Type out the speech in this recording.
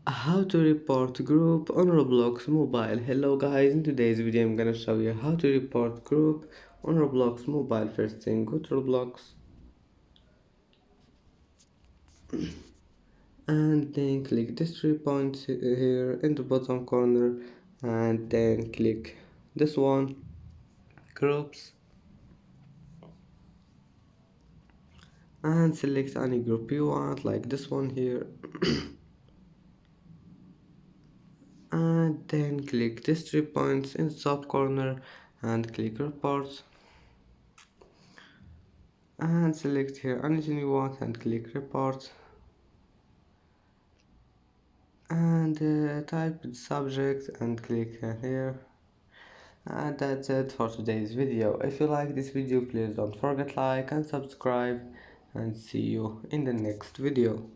How to report group on Roblox mobile. Hello guys, in today's video I'm gonna show you how to report group on Roblox mobile. First thing, go to Roblox and then click this 3 points here in the bottom corner and then click this one, groups, and select any group you want like this one here and then click this 3 points in the top corner and click report and select here anything you want and click report and type the subject and click here, and that's it for today's video. If you like this video, please don't forget like and subscribe, and see you in the next video.